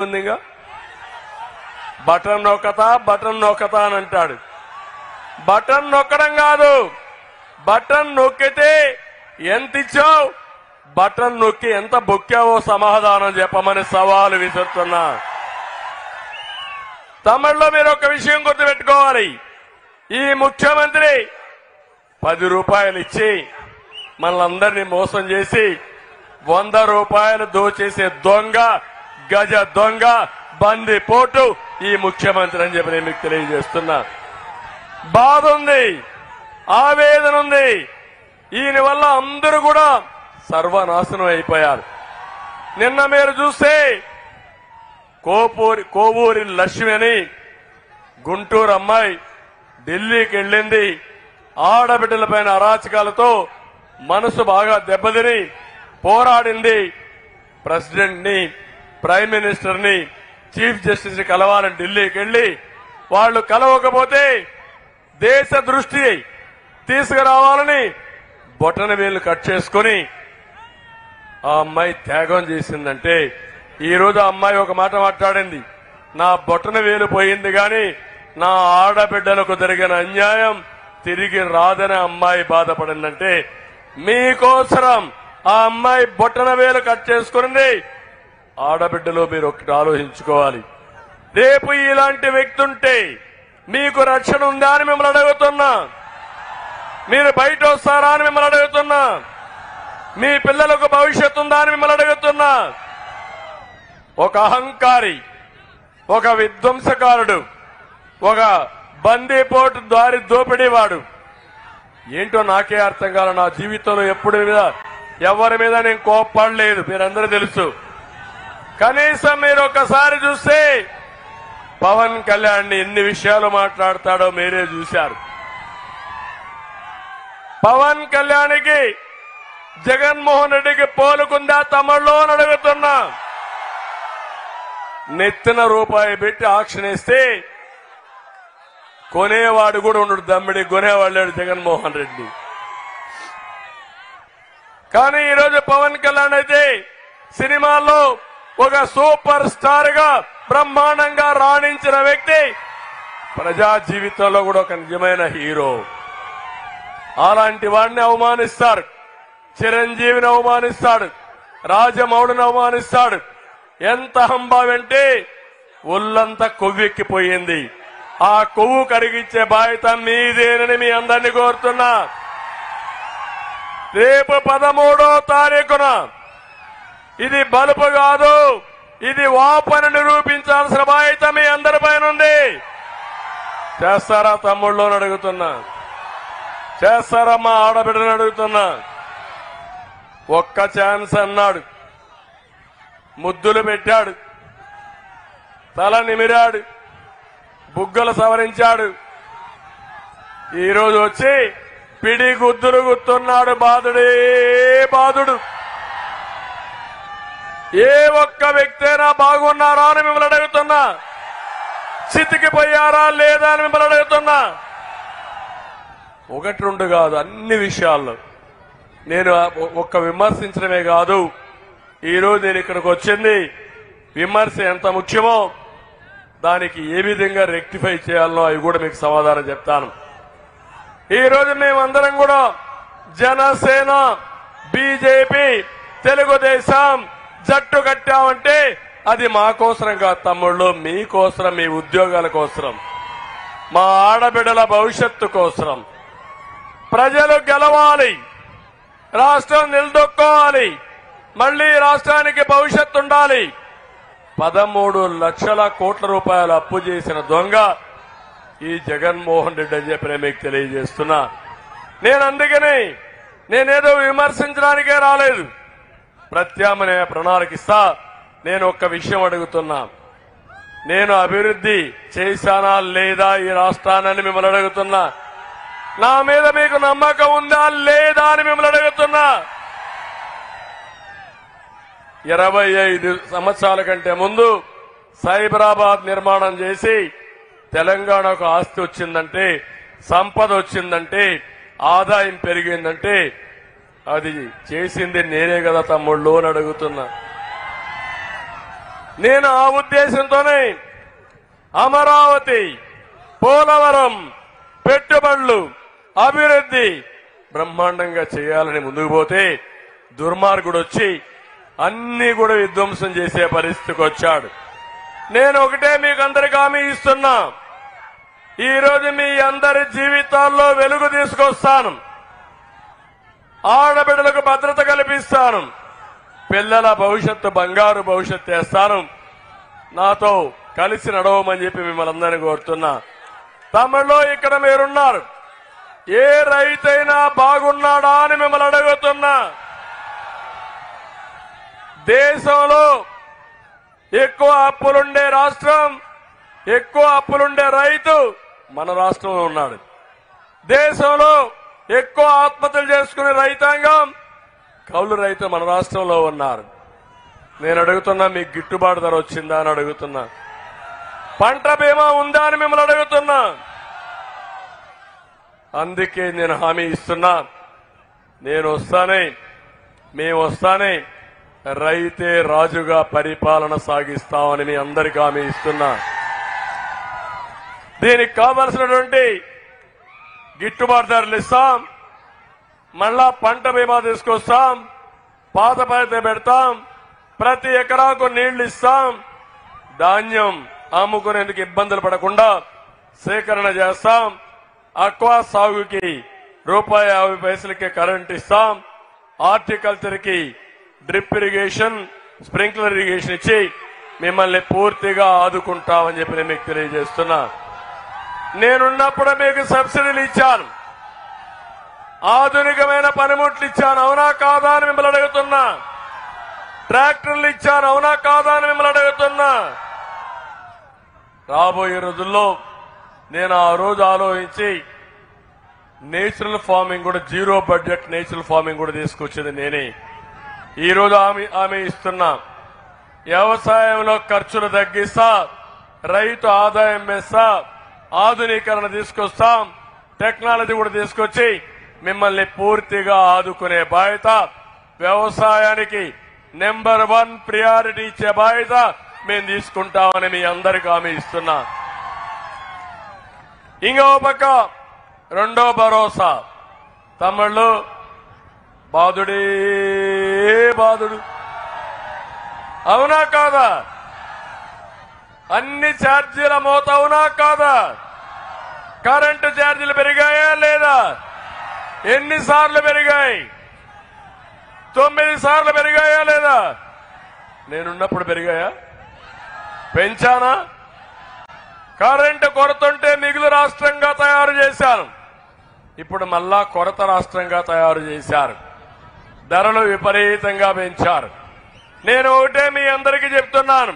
ఉందిగా బటన్ నొక్కతా అని అంటాడు. బటన్ నొక్కడం కాదు, బటన్ నొక్కితే ఎంత ఇచ్చావు, బటన్ నొక్కి ఎంత బొక్కావో సమాధానం చెప్పమని సవాలు విసురుతున్నా. తమిళలో మీరు ఒక విషయం గుర్తుపెట్టుకోవాలి. ఈ ముఖ్యమంత్రి 10 రూపాయలు ఇచ్చి మనలందరినీ మోసం చేసి 100 రూపాయలు దోచేసే దొంగ, గజ దొంగ, బందిపోటు ఈ ముఖ్యమంత్రి అని చెప్పి నేను మీకు తెలియజేస్తున్నా. బాధ ఉంది, ఆవేదన ఉంది. ఈయన వల్ల అందరూ కూడా సర్వనాశనం అయిపోయారు. నిన్న మీరు చూస్తే కోవూరి లక్ష్మి అని గుంటూరు అమ్మాయి ఢిల్లీకి వెళ్ళింది. ఆడబిడ్డలపైన అరాచకాలతో మనసు బాగా దెబ్బతిని పోరాడింది. ప్రెసిడెంట్ ని, ప్రైమ్ మినిస్టర్ ని, చీఫ్ జస్టిస్ ని కలవాలని ఢిల్లీకి వెళ్లి వాళ్ళు కలవకపోతే దేశ దృష్టి తీసుకురావాలని బొటన వేలు కట్ చేసుకుని ఆ అమ్మాయి త్యాగం చేసిందంటే, ఈ రోజు ఆ అమ్మాయి ఒక మాట మాట్లాడింది. నా బొటన వేలు పోయింది గాని నా ఆడబిడ్డలకు జరిగిన అన్యాయం తిరిగి రాదని అమ్మాయి బాధపడిందంటే, మీకోసరం ఆ అమ్మాయి బొటన వేలు కట్ చేసుకుని ఆడబిడ్డలో మీరు ఒకటి ఆలోచించుకోవాలి. రేపు ఇలాంటి వ్యక్తి ఉంటే మీకు రక్షణ ఉందా అని మిమ్మల్ని అడుగుతున్నా. మీరు బయట వస్తారా అని మిమ్మల్ని అడుగుతున్నా. మీ పిల్లలకు భవిష్యత్తు ఉందా అని మిమ్మల్ని అడుగుతున్నా. ఒక అహంకారి, ఒక విధ్వంసకారుడు, ఒక బందీపోటు దారి దోపిడీవాడు ఏంటో నాకే అర్థం కాల. నా జీవితంలో ఎప్పుడు ఎవరి మీద నేను కోప్పడలేదు, మీరందరూ తెలుసు. కనీసం మీరు ఒక్కసారి చూస్తే పవన్ కళ్యాణ్ ఎన్ని విషయాలు మాట్లాడతాడో మీరే చూశారు. పవన్ కళ్యాణ్కి జగన్మోహన్ రెడ్డికి పోలుకుందా తమిళలో అని అడుగుతున్నా. నెత్తిన రూపాయి పెట్టి ఆక్షన్ వేస్తే కొనేవాడు కూడా ఉండడు, దమ్మిడి కొనేవాళ్ళాడు జగన్మోహన్ రెడ్డి. కానీ ఈరోజు పవన్ కళ్యాణ్ అయితే సినిమాల్లో ఒక సూపర్ స్టార్ గా బ్రహ్మాండంగా రాణించిన వ్యక్తి, ప్రజా జీవితంలో కూడా ఒక నిజమైన హీరో. అలాంటి వాడిని అవమానిస్తారు. చిరంజీవిని అవమానిస్తాడు, రాజమౌళిని అవమానిస్తాడు. ఎంత హంబావంటే ఒళ్ళంతా కొవ్వెక్కిపోయింది. ఆ కొవ్వు కరిగించే బాధ్యత మీదేనని మీ అందరినీ కోరుతున్నా. రేపు 13వ తారీఖున ఇది బలుపు కాదు, ఇది వాపని నిరూపించాల్సిన బాధ్యత మీ అందరిపైన ఉంది. చేస్తారా తమ్ముళ్ళని అడుగుతున్నా, చేస్తారా మా ఆడబిడ్డని అడుగుతున్నా. ఒక్క ఛాన్స్ అన్నాడు, ముద్దులు పెట్టాడు, తల నిమిరాడు, బుగ్గలు సవరించాడు. ఈరోజు వచ్చి పిడి గుద్దులు గుర్తున్నాడు. బాధుడే బాధుడు. ఏ ఒక్క వ్యక్తి అయినా బాగున్నారా అని మిమ్మల్ని అడుగుతున్నా. చితికిపోయారా లేదా అని మిమ్మల్ని అడుగుతున్నా. 1-2 కాదు, అన్ని విషయాల్లో నేను ఒక్క విమర్శించడమే కాదు. ఈరోజు నేను ఇక్కడికి వచ్చింది విమర్శ ఎంత ముఖ్యమో దానికి ఏ విధంగా రెక్టిఫై చేయాలనో అవి కూడా మీకు సమాధానం చెప్తాను. ఈరోజు మేమందరం కూడా జనసేన, బీజేపీ, తెలుగుదేశం జట్టు కట్టామంటే అది మా కోసరం కాదు తమ్ముళ్ళు, మీకోసరం, మీ ఉద్యోగాల కోసరం, మా ఆడబిడ్డల భవిష్యత్తు కోసరం. ప్రజలు గెలవాలి, రాష్ట్రం నిలదొక్కోవాలి, మళ్లీ రాష్ట్రానికి భవిష్యత్తు ఉండాలి. 13 లక్షల కోట్ల రూపాయలు అప్పు చేసిన దొంగ ఈ జగన్మోహన్ రెడ్డి అని చెప్పి నేను మీకు తెలియజేస్తున్నా. నేను అందుకని నేనేదో విమర్శించడానికే రాలేదు, ప్రత్యామ్నాయ ప్రణాళిక ఇస్తా. నేను ఒక్క విషయం అడుగుతున్నా, నేను అభివృద్ధి చేశానా లేదా ఈ రాష్ట్రాన్ని మిమ్మల్ని అడుగుతున్నా. నా మీద మీకు నమ్మకం ఉందా లేదా అని మిమ్మల్ని అడుగుతున్నా. 25 సంవత్సరాల కంటే ముందు సైబరాబాద్ నిర్మాణం చేసి తెలంగాణకు ఆస్తి వచ్చిందంటే, సంపద వచ్చిందంటే, ఆదాయం పెరిగిందంటే అది చేసింది నేనే కదా తమ్ముళ్ళు అని అడుగుతున్నా. నేను ఆ ఉద్దేశంతోనే అమరావతి, పోలవరం పెట్టుబడులు, అభివృద్ధి బ్రహ్మాండంగా చేయాలని ముందుకు పోతే దుర్మార్గుడు వచ్చి అన్ని కూడా విధ్వంసం చేసే పరిస్థితికి వచ్చాడు. నేను ఒకటే మీకు అందరికీ హామీ ఇస్తున్నా, ఈ రోజు మీ అందరి జీవితాల్లో వెలుగు తీసుకొస్తాను, ఆడబిడ్డలకు భద్రత కల్పిస్తాను, పిల్లల భవిష్యత్తు బంగారు భవిష్యత్తు చేస్తాను. నాతో కలిసి నడవమని చెప్పి మిమ్మల్ని అందరినీ కోరుతున్నా. తమిళలో ఇక్కడ మీరున్నారు, ఏ రైతైనా బాగున్నాడా అని మిమ్మల్ని అడుగుతున్నా. దేశంలో ఎక్కువ అప్పులుండే రాష్ట్రం, ఎక్కువ అప్పులుండే రైతు మన రాష్ట్రంలో ఉన్నాడు. దేశంలో ఎక్కువ ఆత్మహత్యలు చేసుకునే రైతాంగం, కౌలు రైతు మన రాష్ట్రంలో ఉన్నారు. నేను అడుగుతున్నా, మీకు గిట్టుబాటు ధర వచ్చిందా అని అడుగుతున్నా. పంట బీమా ఉందా అని మిమ్మల్ని అడుగుతున్నా. అందుకే నేను హామీ ఇస్తున్నా, నేను వస్తానే, మేము వస్తానే రైతే రాజుగా పరిపాలన సాగిస్తామని మీ అందరికీ హామీ ఇస్తున్నా. దీనికి కావలసినటువంటి గిట్టుబాటు ధరలు ఇస్తాం, మళ్ళా పంట బీమా తీసుకొస్తాం, పాత పైతే పెడతాం, ప్రతి ఎకరాకు నీళ్లు ఇస్తాం, ధాన్యం అమ్ముకునేందుకు ఇబ్బందులు పడకుండా సేకరణ చేస్తాం, అక్వా సాగుకి ₹50 కరెంట్ ఇస్తాం, హార్టికల్చర్ కి డ్రిప్ ఇరిగేషన్, స్ప్రింక్లర్ ఇరిగేషన్ ఇచ్చి మిమ్మల్ని పూర్తిగా ఆదుకుంటామని చెప్పి నేను మీకు తెలియజేస్తున్నా. నేనున్నప్పుడు మీకు సబ్సిడీలు ఇచ్చాను, ఆధునికమైన పనిముట్లు ఇచ్చాను, అవునా కాదా అని మిమ్మల్ని అడుగుతున్నా. ట్రాక్టర్లు ఇచ్చాను, అవునా కాదా అని మిమ్మల్ని అడుగుతున్నా. రాబోయే రోజుల్లో నేను ఆ రోజు ఆలోచించి నేచురల్ ఫార్మింగ్ కూడా, జీరో బడ్జెట్ నేచురల్ ఫార్మింగ్ కూడా తీసుకొచ్చేది నేనే. ఈ రోజు హామీ ఇస్తున్నా, వ్యవసాయంలో ఖర్చులు తగ్గిస్తా, రైతు ఆదాయం పెంచుతా, ఆధునీకరణ తీసుకొస్తాం, టెక్నాలజీ కూడా తీసుకొచ్చి మిమ్మల్ని పూర్తిగా ఆదుకునే బాధ్యత, వ్యవసాయానికి నెంబర్ 1 ప్రియారిటీ ఇచ్చే బాధ్యత మేము తీసుకుంటామని మీ అందరికీ హామీ ఇస్తున్నా. ఇంకో పక్క రెండో భరోసా, తమిళలో బాధుడే బాధుడు, అవునా కాదా? అన్ని ఛార్జీల మోత, అవునా కాదా? కరెంటు ఛార్జీలు పెరిగాయా లేదా? ఎన్నిసార్లు పెరిగాయి? 9 సార్లు పెరిగాయా లేదా? నేనున్నప్పుడు పెరిగాయా? పెంచానా? కరెంటు కొరతుంటే మిగులు రాష్ట్రంగా తయారు చేశాను, ఇప్పుడు మళ్ళా కొరత రాష్ట్రంగా తయారు చేశారు. ధరలు విపరీతంగా పెంచారు. నేను ఒకటే మీ అందరికీ చెప్తున్నాను,